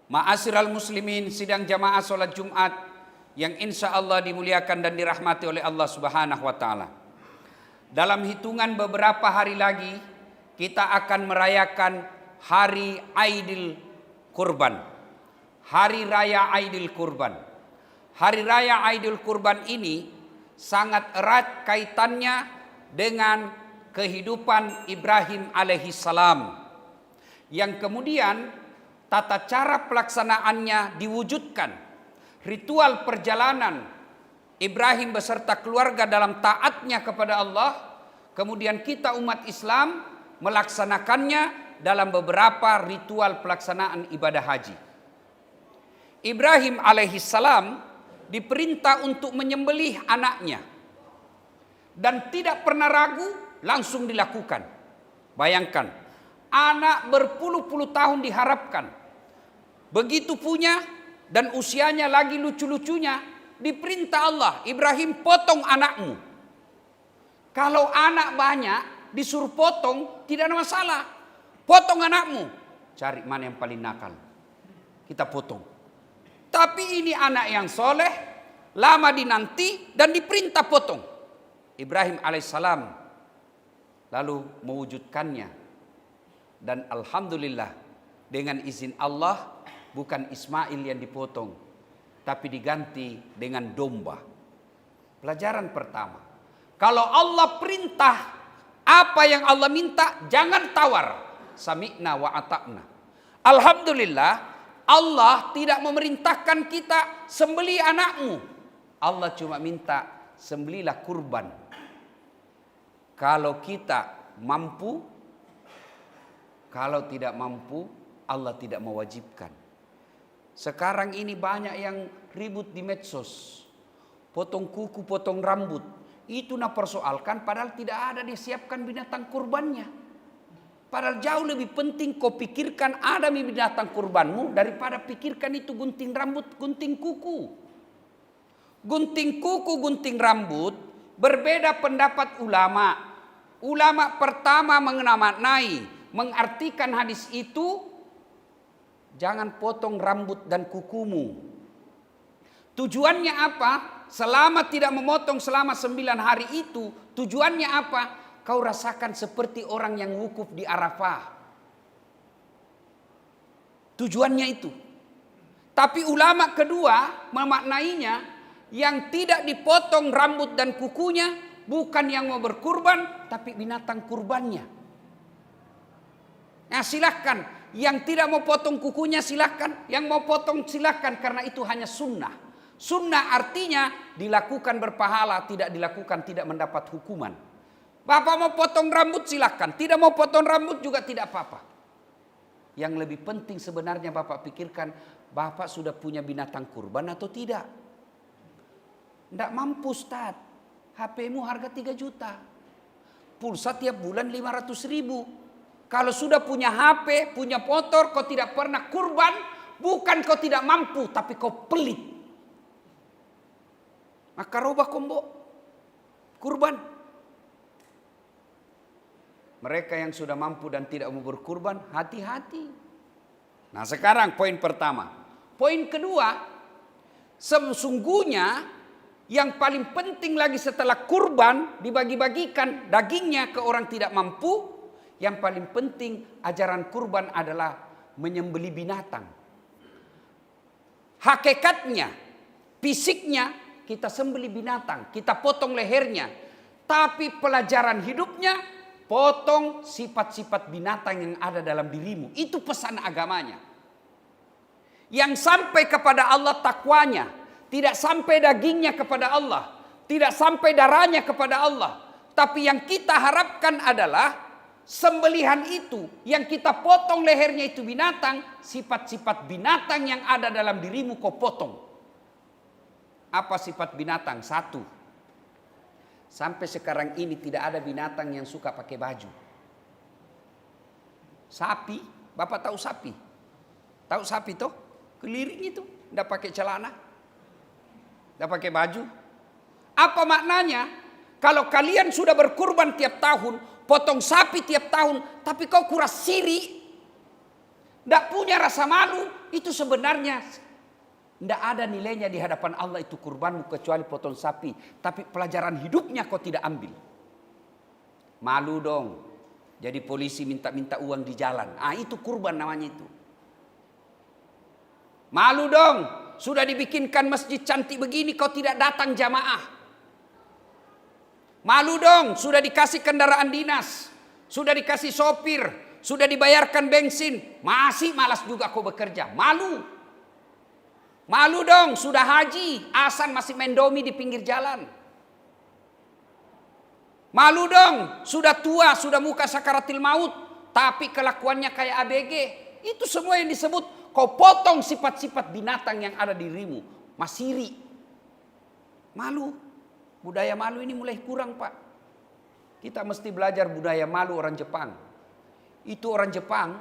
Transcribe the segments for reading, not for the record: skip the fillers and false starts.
Ma'asyiral muslimin, sidang jamaah sholat Jumat yang insya Allah dimuliakan dan dirahmati oleh Allah Subhanahu wa Ta'ala. Dalam hitungan beberapa hari lagi kita akan merayakan Hari Aidil Kurban, Hari Raya Aidil Kurban. Hari Raya Aidil Kurban ini sangat erat kaitannya dengan kehidupan Ibrahim alaihissalam, yang kemudian tata cara pelaksanaannya diwujudkan. Ritual perjalanan Ibrahim beserta keluarga dalam taatnya kepada Allah, kemudian kita umat Islam melaksanakannya dalam beberapa ritual pelaksanaan ibadah haji. Ibrahim alaihissalam diperintah untuk menyembelih anaknya dan tidak pernah ragu, langsung dilakukan. Bayangkan, anak berpuluh-puluh tahun diharapkan, begitu punya dan usianya lagi lucu-lucunya, diperintah Allah, Ibrahim potong anakmu. Kalau anak banyak disuruh potong tidak ada masalah. Potong anakmu, cari mana yang paling nakal, kita potong. Tapi ini anak yang soleh, lama dinanti dan diperintah potong. Ibrahim alaihissalam lalu mewujudkannya. Dan alhamdulillah dengan izin Allah bukan Ismail yang dipotong, tapi diganti dengan domba. Pelajaran pertama, kalau Allah perintah apa yang Allah minta, jangan tawar. Sami'na wa ata'na. Alhamdulillah Allah tidak memerintahkan kita sembelih anakmu. Allah cuma minta sembelilah kurban. Kalau kita mampu, kalau tidak mampu, Allah tidak mewajibkan. Sekarang ini banyak yang ribut di medsos. Potong kuku, potong rambut. Itu persoalkan padahal tidak ada disiapkan binatang kurbannya. Padahal jauh lebih penting kau pikirkan ada binatang kurbanmu daripada pikirkan itu gunting rambut, gunting kuku. Gunting kuku, gunting rambut, berbeda pendapat ulama. Ulama pertama mengenai, mengartikan hadis itu, jangan potong rambut dan kukumu. Tujuannya apa? Selama tidak memotong selama 9 hari itu, tujuannya apa? Kau rasakan seperti orang yang wukuf di Arafah. Tujuannya itu. Tapi ulama kedua memaknainya, yang tidak dipotong rambut dan kukunya bukan yang mau berkurban, tapi binatang kurbannya. Nah silahkan, yang tidak mau potong kukunya silahkan, yang mau potong silahkan, karena itu hanya sunnah. Sunnah artinya dilakukan berpahala, tidak dilakukan tidak mendapat hukuman. Bapak mau potong rambut silahkan, tidak mau potong rambut juga tidak apa-apa. Yang lebih penting sebenarnya Bapak pikirkan, Bapak sudah punya binatang kurban atau tidak? Tidak mampu Ustaz, HP-mu harga 3 juta. Pulsa tiap bulan 500 ribu. Kalau sudah punya HP, punya motor, kau tidak pernah kurban, bukan kau tidak mampu, tapi kau pelit. Maka robah kombo, kurban. Mereka yang sudah mampu dan tidak mau berkurban, hati-hati. Nah sekarang poin pertama. Poin kedua, sesungguhnya yang paling penting lagi setelah kurban, dibagi-bagikan dagingnya ke orang tidak mampu. Yang paling penting ajaran kurban adalah menyembelih binatang. Hakikatnya, fisiknya kita sembelih binatang, kita potong lehernya. Tapi pelajaran hidupnya, potong sifat-sifat binatang yang ada dalam dirimu. Itu pesan agamanya. Yang sampai kepada Allah takwanya. Tidak sampai dagingnya kepada Allah. Tidak sampai darahnya kepada Allah. Tapi yang kita harapkan adalah sembelihan itu. Yang kita potong lehernya itu binatang. Sifat-sifat binatang yang ada dalam dirimu kau potong. Apa sifat binatang? 1. Sampai sekarang ini tidak ada binatang yang suka pakai baju. Sapi, Bapak tahu sapi? Tahu sapi toh? Keliling itu, tidak pakai celana, tidak pakai baju. Apa maknanya? Kalau kalian sudah berkurban tiap tahun, potong sapi tiap tahun, tapi kau kuras siri, tidak punya rasa malu, itu sebenarnya tidak ada nilainya di hadapan Allah itu kurbanmu kecuali potong sapi. Tapi pelajaran hidupnya kau tidak ambil. Malu dong. Jadi polisi minta-minta uang di jalan. Itu kurban namanya itu. Malu dong. Sudah dibikinkan masjid cantik begini kau tidak datang jamaah. Malu dong. Sudah dikasih kendaraan dinas. Sudah dikasih sopir. Sudah dibayarkan bensin. Masih malas juga kau bekerja. Malu. Malu dong. Sudah haji. Asan masih main domi di pinggir jalan. Malu dong, sudah tua, sudah muka sakaratil maut, tapi kelakuannya kayak ABG. Itu semua yang disebut kau potong sifat-sifat binatang yang ada di dirimu. Masiri. Malu. Budaya malu ini mulai kurang, Pak. Kita mesti belajar budaya malu orang Jepang. Itu orang Jepang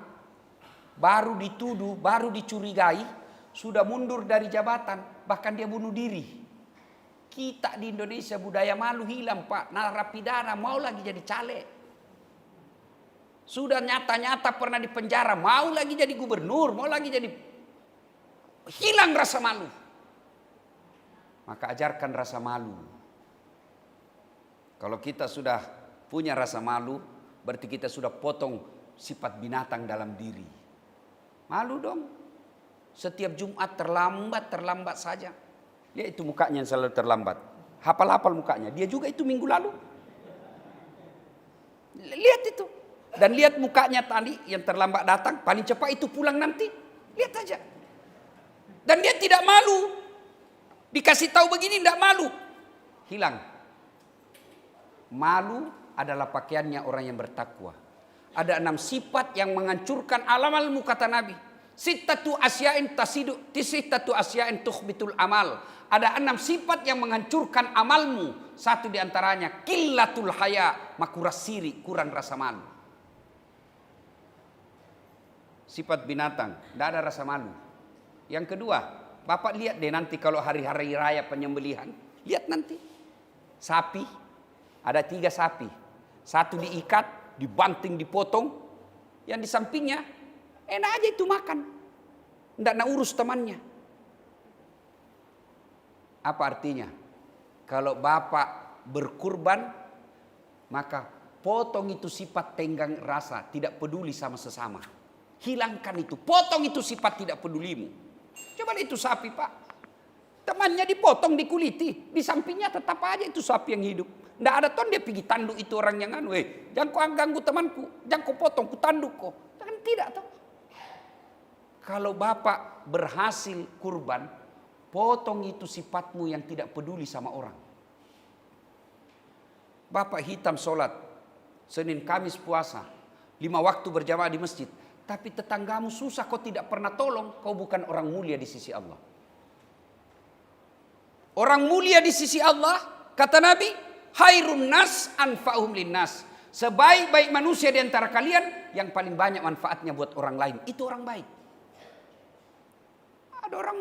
baru dituduh, baru dicurigai, sudah mundur dari jabatan, bahkan dia bunuh diri. Kita di Indonesia budaya malu hilang, Pak. Narapidana mau lagi jadi caleg. Sudah nyata-nyata pernah di penjara, mau lagi jadi gubernur, mau lagi jadi... Hilang rasa malu. Maka ajarkan rasa malu. Kalau kita sudah punya rasa malu, berarti kita sudah potong sifat binatang dalam diri. Malu dong. Setiap Jumat terlambat saja. Dia itu mukanya yang selalu terlambat. Hafal-hafal mukanya. Dia juga itu minggu lalu. Lihat itu. Dan lihat mukanya tadi yang terlambat datang. Paling cepat itu pulang nanti. Lihat aja. Dan dia tidak malu. Dikasih tahu begini tidak malu. Hilang. Malu adalah pakaiannya orang yang bertakwa. Ada 6 sifat yang menghancurkan amal-amalmu kata Nabi. Sittatu asya'in tasidu. Sittatu asya'in tukhbitul amal. Ada 6 sifat yang menghancurkan amalmu. Satu diantaranya qillatul haya, makurasiri, kurang rasa malu. Sifat binatang, tidak ada rasa malu. Yang kedua, Bapak lihat deh nanti kalau hari-hari raya penyembelihan, lihat nanti. Sapi, ada 3 sapi. Satu diikat, dibanting, dipotong. Yang di sampingnya, enak aja itu makan. Tidak nak urus temannya. Apa artinya? Kalau Bapak berkurban, maka potong itu sifat tenggang rasa, tidak peduli sama sesama. Hilangkan itu, potong itu sifat tidak pedulimu. Coba itu sapi, Pak. Temannya dipotong, dikuliti, di sampingnya tetap aja itu sapi yang hidup. Tidak ada ton dia pergi tanduk itu orang yang jangan kau ganggu temanku, jangan kau potong, ku tanduk kau. Kan tidak toh. Kalau Bapak berhasil kurban, potong itu sifatmu yang tidak peduli sama orang. Bapak hitam sholat, Senin Kamis puasa, 5 waktu berjamaah di masjid. Tapi tetanggamu susah, kau tidak pernah tolong, kau bukan orang mulia di sisi Allah. Orang mulia di sisi Allah, kata Nabi, khairun nas anfa'uhum linnas. Sebaik-baik manusia di antara kalian, yang paling banyak manfaatnya buat orang lain. Itu orang baik. Ada orang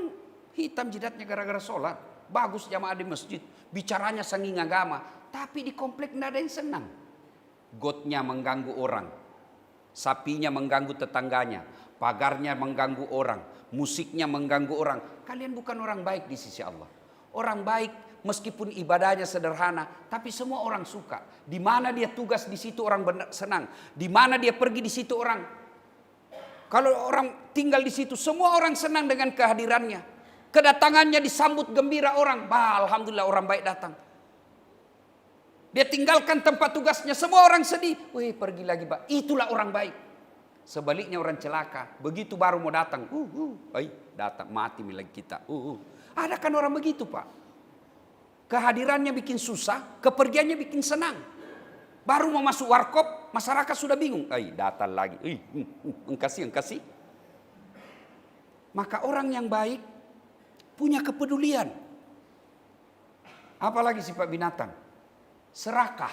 hitam jidatnya gara-gara sholat. Bagus jamaah di masjid. Bicaranya sanging agama. Tapi di komplek tidak ada yang senang. Gotnya mengganggu orang. Sapinya mengganggu tetangganya. Pagarnya mengganggu orang. Musiknya mengganggu orang. Kalian bukan orang baik di sisi Allah. Orang baik meskipun ibadahnya sederhana. Tapi semua orang suka. Di mana dia tugas di situ orang senang. Di mana dia pergi di situ orang. Kalau orang tinggal di situ semua orang senang dengan kehadirannya. Kedatangannya disambut gembira orang. Alhamdulillah orang baik datang. Dia tinggalkan tempat tugasnya. Semua orang sedih. Wih pergi lagi Pak. Itulah orang baik. Sebaliknya orang celaka. Begitu baru mau datang. Datang mati milik kita. Ada kan orang begitu Pak. Kehadirannya bikin susah. Kepergiannya bikin senang. Baru mau masuk warkop. Masyarakat sudah bingung. Datang lagi. Engkasih. Maka orang yang baik punya kepedulian. Apalagi sifat binatang. Serakah.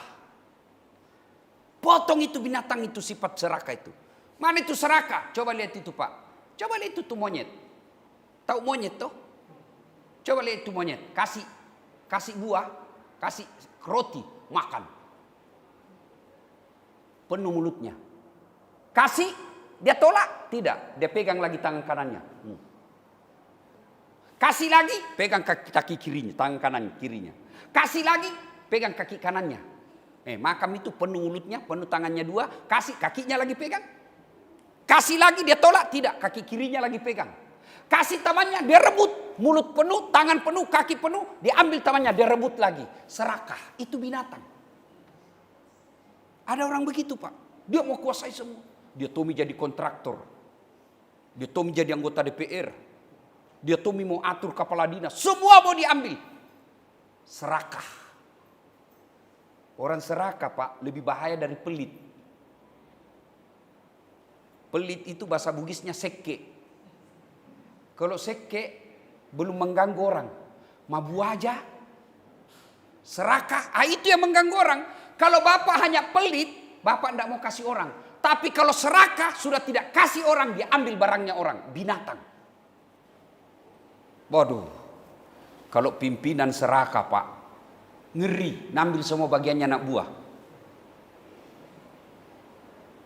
Potong itu binatang itu sifat serakah itu. Mana itu serakah? Coba lihat itu Pak. Coba lihat itu tuh monyet. Tahu monyet tuh? Coba lihat itu monyet. Kasih buah. Kasih roti. Makan. Penuh mulutnya. Kasih Dia tolak? Tidak. Dia pegang lagi tangan kanannya. Kasih lagi, pegang kaki kirinya, tangan kanan kirinya. Kasih lagi, pegang kaki kanannya. Makam itu penuh mulutnya, penuh tangannya dua, kasih kakinya lagi pegang. Kasih lagi, dia tolak? Tidak, kaki kirinya lagi pegang. Kasih tamannya, dia rebut. Mulut penuh, tangan penuh, kaki penuh, dia ambil tamannya, dia rebut lagi. Serakah, itu binatang. Ada orang begitu, Pak. Dia mau kuasai semua. Dia Tommy jadi kontraktor. Dia Tommy jadi anggota DPR. Dia Tommy mau atur kepala dinas. Semua mau diambil. Serakah. Orang serakah, Pak, lebih bahaya dari pelit. Pelit itu bahasa Bugisnya seke. Kalau seke belum mengganggu orang. Mabu aja. Serakah, itu yang mengganggu orang. Kalau Bapak hanya pelit, Bapak tidak mau kasih orang. Tapi kalau serakah, sudah tidak kasih orang, dia ambil barangnya orang. Binatang. Waduh, kalau pimpinan serakah, Pak, ngeri, ngambil semua bagiannya anak buah.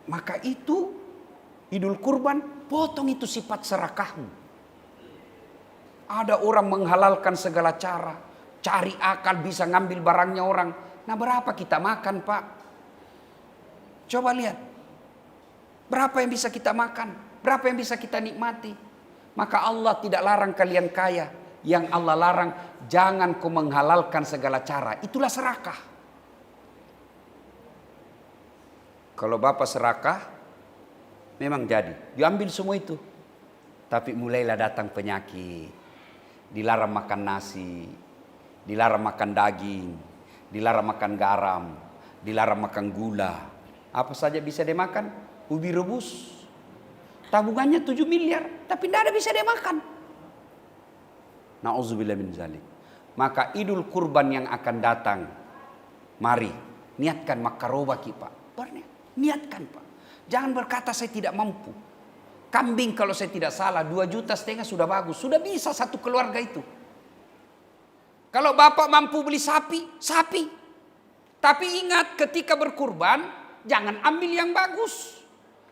Maka itu, Idul Kurban, potong itu sifat serakahmu. Ada orang menghalalkan segala cara, cari akal bisa ngambil barangnya orang. Nah, berapa kita makan, Pak? Coba lihat. Berapa yang bisa kita makan? Berapa yang bisa kita nikmati? Maka Allah tidak larang kalian kaya. Yang Allah larang, jangan kau menghalalkan segala cara. Itulah serakah. Kalau Bapak serakah, memang jadi. Diambil semua itu. Tapi mulailah datang penyakit. Dilarang makan nasi. Dilarang makan daging. Dilarang makan garam. Dilarang makan gula. Apa saja bisa dimakan? Ubi rebus. Tabungannya 7 miliar, tapi tidak ada bisa dia makan. Na'udzubillah min zalik. Maka Idul Kurban yang akan datang, mari niatkan makarobaki, Pak. Niatkan, Pak. Jangan berkata saya tidak mampu. Kambing kalau saya tidak salah 2,5 juta sudah bagus. Sudah bisa satu keluarga itu. Kalau Bapak mampu beli sapi, sapi. Tapi ingat ketika berkurban, jangan ambil yang bagus.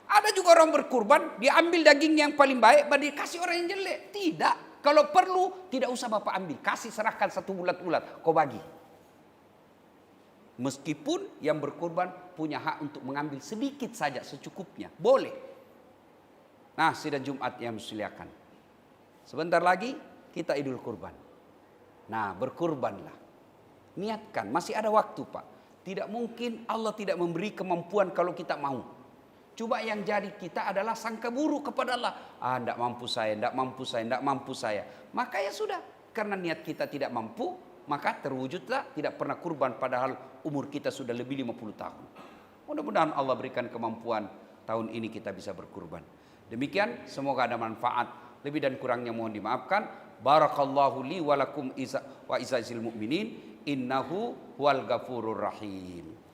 Ada juga orang berkurban, dia ambil daging yang paling baik, baru dikasih orang yang jelek. Tidak. Kalau perlu, tidak usah Bapak ambil. Kasih serahkan satu bulat-bulat, kau bagi. Meskipun yang berkurban punya hak untuk mengambil sedikit saja, secukupnya. Boleh. Nah, sidang Jumat yang muliakan. Sebentar lagi, kita Idul Kurban. Nah, berkurbanlah. Niatkan, masih ada waktu, Pak. Tidak mungkin Allah tidak memberi kemampuan kalau kita mau. Cuma yang jadi kita adalah sangka buruk kepada Allah. Tidak mampu saya, tidak mampu saya, tidak mampu saya. Maka ya sudah. Karena niat kita tidak mampu, maka terwujudlah tidak pernah kurban padahal umur kita sudah lebih 50 tahun. Mudah-mudahan Allah berikan kemampuan tahun ini kita bisa berkurban. Demikian, semoga ada manfaat. Lebih dan kurangnya mohon dimaafkan. Barakallahu li walakum wa izazil mu'minin. Innahu huwal ghafurur rahim.